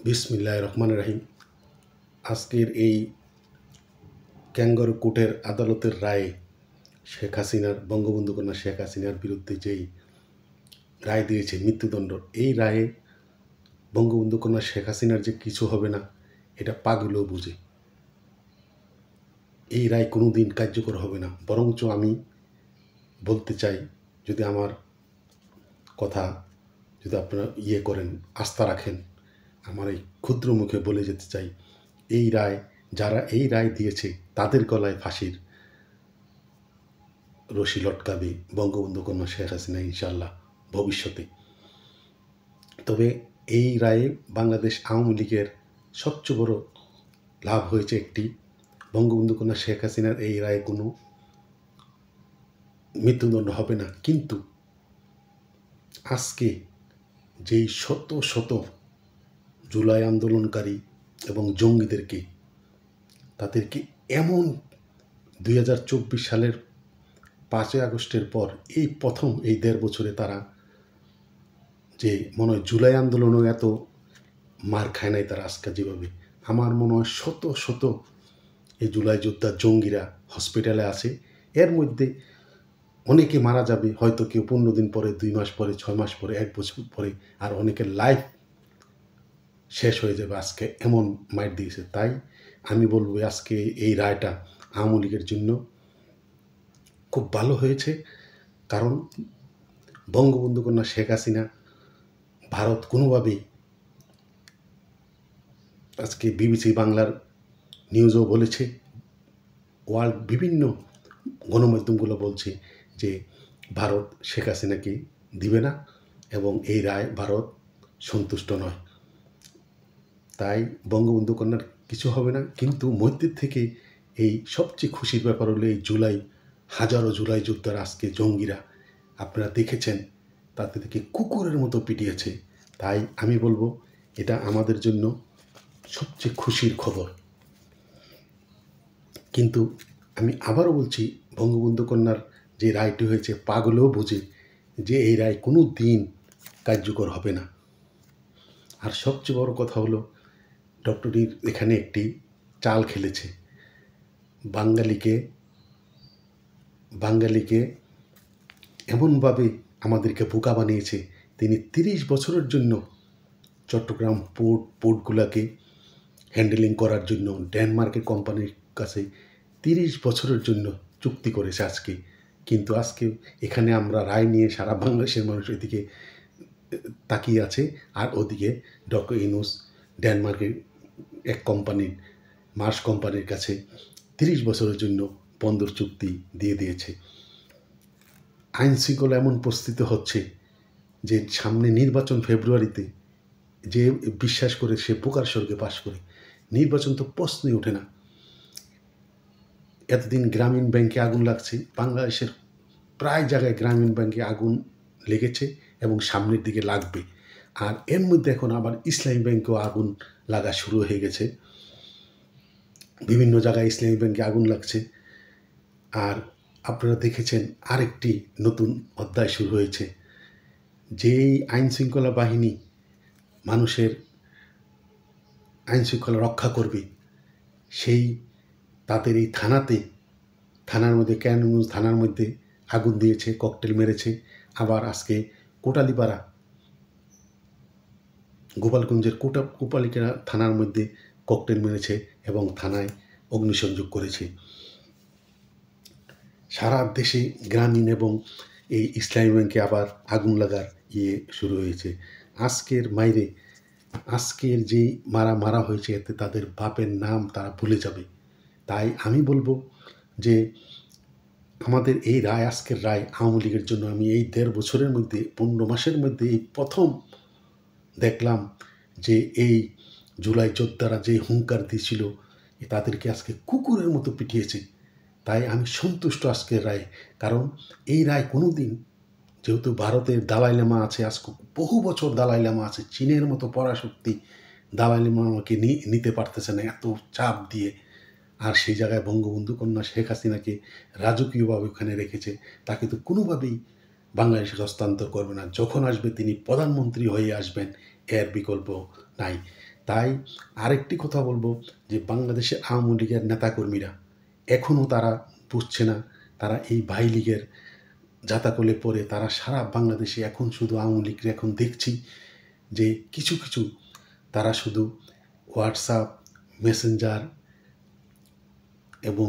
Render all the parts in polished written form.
বিসমিল্লাহির রহমানির রহিম। আজকের এই ক্যাঙ্গারু কোর্টের আদালতের রায়ে বঙ্গবন্ধু কন্যা শেখ হাসিনার বিরুদ্ধে যেই রায় দিয়েছে মৃত্যুদণ্ড, এই রায়ে বঙ্গবন্ধু কন্যা শেখ হাসিনার যে কিছু হবে না এটা পাগলেও বুঝে। এই রায় কোনো দিন কার্যকর হবে না, বরঞ্চ আমি বলতে চাই, যদি আমার কথা যদি আপনারা করেন, আস্থা রাখেন, আমার এই ক্ষুদ্র মুখে বলে যেতে চাই, এই রায় যারা এই রায় দিয়েছে তাদের গলায় ফাঁসির রশি লটকাবে বঙ্গবন্ধু কন্যা শেখ হাসিনা ইনশাল্লাহ ভবিষ্যতে। তবে এই রায়ে বাংলাদেশ আওয়ামী লীগের সবচেয়ে বড় লাভ হয়েছে একটি, বঙ্গবন্ধু কন্যা শেখ হাসিনার এই রায়ে কোনো মৃত্যুদণ্ড হবে না। কিন্তু আজকে যেই শত শত জুলাই আন্দোলনকারী এবং তাদেরকে এমন 2024 সালের 5ই আগস্টের পর এই প্রথম এই 1.5 বছরে তারা যে মনে হয় জুলাই আন্দোলনেও এত মার খায় নাই তারা আজকে যেভাবে, আমার মনে হয় শত শত এই জুলাই যোদ্ধা জঙ্গিরা হসপিটালে আছে। এর মধ্যে অনেকে মারা যাবে, হয়তো কেউ 15 দিন পরে, 2 মাস পরে, 6 মাস পরে, 1 বছর পরে, আর অনেকের লাইফ শেষ হয়ে যাবে। আজকে এমন মাইট দিয়েছে। তাই আমি বলবো আজকে এই রায়টা আওয়ামী লীগের জন্য খুব ভালো হয়েছে। কারণ বঙ্গবন্ধু কন্যা শেখ হাসিনা ভারত কোনোভাবেই, আজকে বিবিসি বাংলার নিউজও বলেছে, ওয়ার্ল্ড বিভিন্ন গণমাধ্যমগুলো বলছে যে ভারত শেখ হাসিনাকে দিবে না এবং এই রায় ভারত সন্তুষ্ট নয়। তাই বঙ্গবন্ধু কন্যার কিছু হবে না। কিন্তু মধ্যের থেকে এই সবচেয়ে খুশির ব্যাপার হলো এই হাজারো জুলাই যোদ্ধার আজকে জঙ্গিরা আপনারা দেখেছেন তাদেরকে কুকুরের মতো পিটিয়েছে। তাই আমি বলবো এটা আমাদের জন্য সবচেয়ে খুশির খবর। কিন্তু আমি আবারও বলছি, বঙ্গবন্ধু কন্যার যে রায়টি হয়েছে পাগলেও বোঝে যে এই রায় কোনো দিন কার্যকর হবে না। আর সবচেয়ে বড় কথা হলো ডক্টরির এখানে একটি চাল খেলেছে, বাঙালিকে এমনভাবে আমাদেরকে বোকা বানিয়েছে। তিনি 30 বছরের জন্য চট্টগ্রাম পোর্টগুলোকে হ্যান্ডেলিং করার জন্য ডেনমার্কের কোম্পানির কাছে 30 বছরের জন্য চুক্তি করেছে আজকে। কিন্তু আজকে এখানে আমরা রায় নিয়ে সারা বাংলাদেশের মানুষ এদিকে তাকিয়ে আছে, আর ওদিকে ডক্টর ইউনূস ডেনমার্কের এক কোম্পানির মার্স কোম্পানির কাছে 30 বছরের জন্য বন্দর চুক্তি দিয়ে দিয়েছে। আইন শৃঙ্খলা এমন পরিস্থিতি হচ্ছে যে সামনে নির্বাচন ফেব্রুয়ারিতে, যে বিশ্বাস করে সে বোকার স্বর্গে বাস করে। নির্বাচন তো প্রশ্নই ওঠে না। এতদিন গ্রামীণ ব্যাংকে আগুন লাগছে, বাংলাদেশের প্রায় জায়গায় গ্রামীণ ব্যাংকে আগুন লেগেছে এবং সামনের দিকে লাগবে। আর এর মধ্যে এখন আবার ইসলামী ব্যাংকেও আগুন লাগা শুরু হয়ে গেছে। বিভিন্ন জায়গায় ইসলামী ব্যাংকে আগুন লাগছে। আর আপনারা দেখেছেন আরেকটি নতুন অধ্যায় শুরু হয়েছে। যেই আইনশৃঙ্খলা বাহিনী মানুষের আইনশৃঙ্খলা রক্ষা করবে, সেই তাদের এই থানার মধ্যে কেরানীগঞ্জ থানার মধ্যে আগুন দিয়েছে, ককটেল মেরেছে। আবার আজকে কোটালীপাড়া গোপালগঞ্জের কোপালিকা থানার মধ্যে ককটেল মেরেছে এবং থানায় অগ্নিসংযোগ করেছে। সারা দেশে গ্রামীণ এবং এই ইসলামী ব্যাংকে আবার আগুন লাগার শুরু হয়েছে। আজকের যে মারা হয়েছে, এতে তাদের বাপের নাম তারা ভুলে যাবে। তাই আমি বলবো যে আমাদের এই রায়, আজকের রায় আওয়ামী লীগের জন্য, আমি এই 1.5 বছরের মধ্যে 15 মাসের মধ্যে এই প্রথম দেখলাম যে এই জুলাই যোদ্ধারা যে হুঙ্কার দিয়েছিল তাদেরকে আজকে কুকুরের মতো পিটিয়েছে। তাই আমি সন্তুষ্ট আজকের রায়। কারণ এই রায় কোনো দিন, যেহেতু ভারতের দালাই লামা আছে, আজকে বহু বছর দালাই লামা আছে, চীনের মতো পরাশক্তি দালাই লামা আমাকে নিতে পারতেছে না এত চাপ দিয়ে। আর সেই জায়গায় বঙ্গবন্ধু কন্যা শেখ হাসিনাকে রাজকীয়ভাবে ওখানে রেখেছে। তাকে তো কোনোভাবেই বাংলাদেশে হস্তান্তর করবে না। যখন আসবে তিনি প্রধানমন্ত্রী হয়ে আসবেন, এর বিকল্প নাই। তাই আরেকটি কথা বলবো যে বাংলাদেশে আওয়ামী লীগের নেতাকর্মীরা এখনও তারা বুঝছে না, তারা এই ভাই লীগের জাতাকলে পড়ে তারা সারা বাংলাদেশে এখন শুধু আওয়ামী লীগকে এখন দেখছি যে কিছু কিছু তারা শুধু হোয়াটসঅ্যাপ, মেসেঞ্জার এবং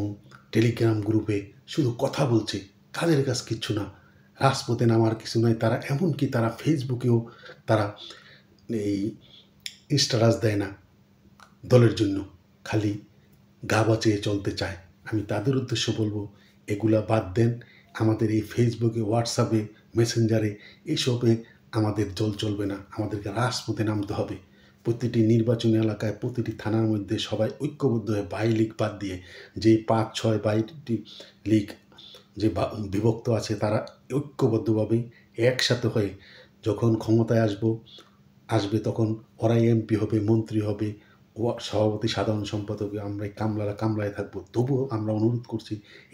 টেলিগ্রাম গ্রুপে শুধু কথা বলছে, তাদের কাছে কিচ্ছু না, রাজপথে নামার কিছু নয়। তারা এমনকি তারা ফেসবুকেও তারা এই স্ট্যাটাস দেয় না দলের জন্য, খালি গা বাঁচিয়ে চলতে চায়। আমি তাদের উদ্দেশ্য বলবো এগুলা বাদ দেন। আমাদের এই ফেসবুকে, হোয়াটসঅ্যাপে, মেসেঞ্জারে এইসবে আমাদের দল চলবে না, আমাদেরকে রাজপথে নামতে হবে। প্রতিটি নির্বাচনী এলাকায়, প্রতিটি থানার মধ্যে সবাই ঐক্যবদ্ধ হয়ে বাই লীগ বাদ দিয়ে যে 5-6 বাইটি লীগ যে বিভক্ত আছে তারা ঐক্যবদ্ধভাবে একসাথে হয়ে যখন ক্ষমতায় আসবে তখন ওরাই এমপি হবে, মন্ত্রী হবে, সভাপতি, সাধারণ সম্পাদক, আমরা কামলায় থাকবো। তবুও আমরা অনুরোধ করছি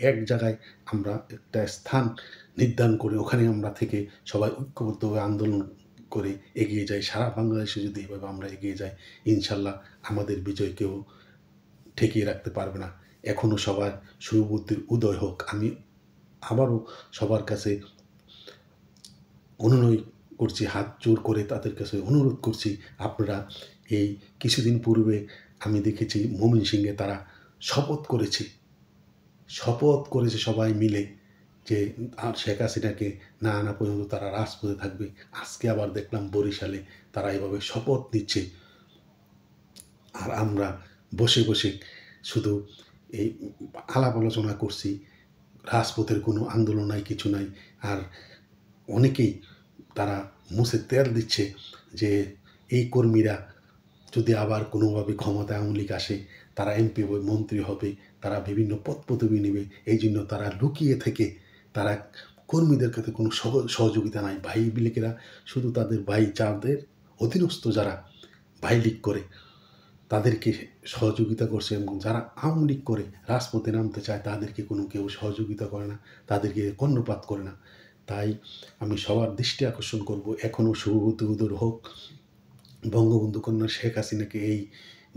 এক জায়গায় আমরা একটা স্থান নির্ধারণ করে ওখানে আমরা থেকে সবাই ঐক্যবদ্ধভাবে আন্দোলন করে এগিয়ে যাই। সারা বাংলাদেশে যদি এভাবে আমরা এগিয়ে যাই, ইনশাল্লাহ আমাদের বিজয় কেউ ঠেকিয়ে রাখতে পারবে না। এখনও সবার শুভবুদ্ধির উদয় হোক। আমি আবারও সবার কাছে অনুনয় করছি, হাত জোর করে তাদের কাছে অনুরোধ করছি, আপনারা এই কিছুদিন পূর্বে আমি দেখেছি ময়মনসিংহে তারা শপথ করেছে সবাই মিলে যে আর শেখ হাসিনাকে না আনা পর্যন্ত তারা রাজপথে থাকবে। আজকে আবার দেখলাম বরিশালে তারা এভাবে শপথ নিচ্ছে, আর আমরা বসে বসে শুধু এই আলাপ আলোচনা করছি, রাজপথের কোনো আন্দোলন নাই, কিছু নাই। আর অনেকেই তারা মুছে তেল দিচ্ছে যে এই কর্মীরা যদি আবার কোনোভাবে ক্ষমতায় আওয়ামী লীগ আসে, তারা এমপি হবে, মন্ত্রী হবে, তারা বিভিন্ন পদ পদবি নেবে। এই জন্য তারা লুকিয়ে থেকে তারা কর্মীদের কাছে কোনো সহযোগিতা নাই। ভাই লীগেরা শুধু তাদের ভাই, যাদের অধীনস্থ যারা ভাই লীগ করে তাদেরকে সহযোগিতা করছে, এবং যারা আওয়ামী লীগ করে রাজপথে নামতে চায় তাদেরকে কোনো কেউ সহযোগিতা করে না, তাদেরকে কর্ণপাত করে না। তাই আমি সবার দৃষ্টি আকর্ষণ করব, এখনও শুভবুদ্ধি উদয় হোক। বঙ্গবন্ধু কন্যা শেখ হাসিনাকে এই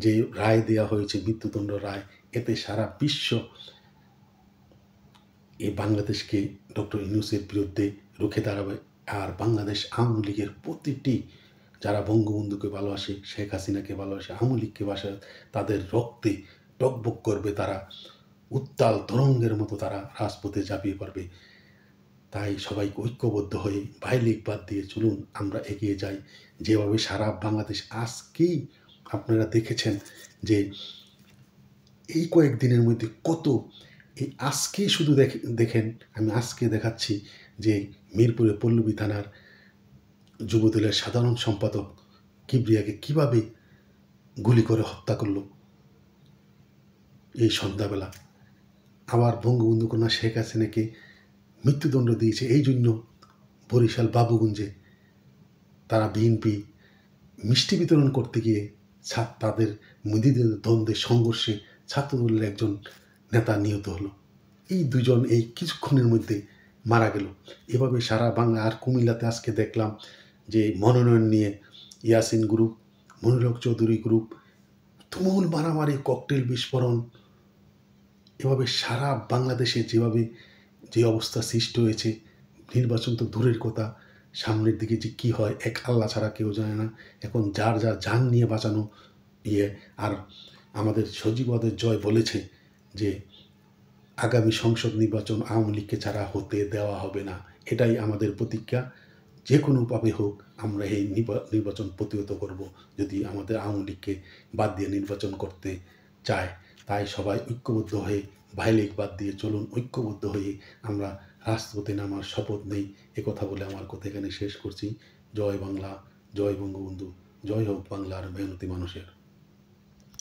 যে রায় দেওয়া হয়েছে, মৃত্যুদণ্ড রায়, এতে সারা বিশ্ব এই বাংলাদেশকে ডক্টর ইউনূসের বিরুদ্ধে রুখে দাঁড়াবে। আর বাংলাদেশ আওয়ামী লীগের প্রতিটি যারা বঙ্গবন্ধুকে ভালোবাসে, শেখ হাসিনাকে ভালোবাসে, আওয়ামী লীগকে ভালোবাসে, তাদের রক্তে টকবক করবে, তারা উত্তাল তরঙ্গের মতো তারা রাজপথে ঝাঁপিয়ে পড়বে। তাই সবাইকে ঐক্যবদ্ধ হয়ে ভাই লীগ বাদ দিয়ে চলুন আমরা এগিয়ে যাই। যেভাবে সারা বাংলাদেশ আজকেই আপনারা দেখেছেন যে এই কয়েকদিনের মধ্যে কত, এই আজকেই শুধু দেখেন, আমি আজকে দেখাচ্ছি যে মিরপুরে পল্লবী থানার যুবদলের সাধারণ সম্পাদক কিবরিয়াকে কিভাবে গুলি করে হত্যা করলো এই সন্ধ্যাবেলা। আবার বঙ্গবন্ধু কন্যা শেখ হাসিনাকে মৃত্যুদণ্ড দিয়েছে এই জন্য বরিশাল বাবুগঞ্জে তারা বিএনপি মিষ্টি বিতরণ করতে গিয়ে তাদের মুদিদের দ্বন্দ্বের সংঘর্ষে ছাত্রদলের একজন নেতা নিহত হলো। এই দুজন এই কিছুক্ষণের মধ্যে মারা গেল। এভাবে সারা বাংলা। আর কুমিল্লাতে আজকে দেখলাম যে মনোনয়ন নিয়ে ইয়াসিন গ্রুপ, মনিরক চৌধুরী গ্রুপ, তুমুল মারামারি, ককটেল বিস্ফোরণ, এভাবে সারা বাংলাদেশে যেভাবে যে অবস্থা সৃষ্টি হয়েছে, নির্বাচন তো দূরের কথা, সামনের দিকে যে কী হয় এক আল্লাহ ছাড়া কেউ জানে না। এখন যার যার জান নিয়ে বাঁচানো আর আমাদের সজীবদের জয় বলেছে যে আগামী সংসদ নির্বাচন আওয়ামী লীগকে ছাড়া হতে দেওয়া হবে না। এটাই আমাদের প্রতিজ্ঞা। যে কোনোভাবে হোক আমরা এই নির্বাচন প্রতিহত করব যদি আমাদের আওয়ামী লীগকে বাদ দিয়ে নির্বাচন করতে চায়। তাই সবাই ঐক্যবদ্ধ হয়ে ভাই লীগ বাদ দিয়ে চলুন, ঐক্যবদ্ধ হয়ে আমরা রাজপথে নামার শপথ নেই। একথা বলে আমার কথা এখানে শেষ করছি। জয় বাংলা, জয় বঙ্গবন্ধু, জয় হোক বাংলার মেহনতি মানুষের।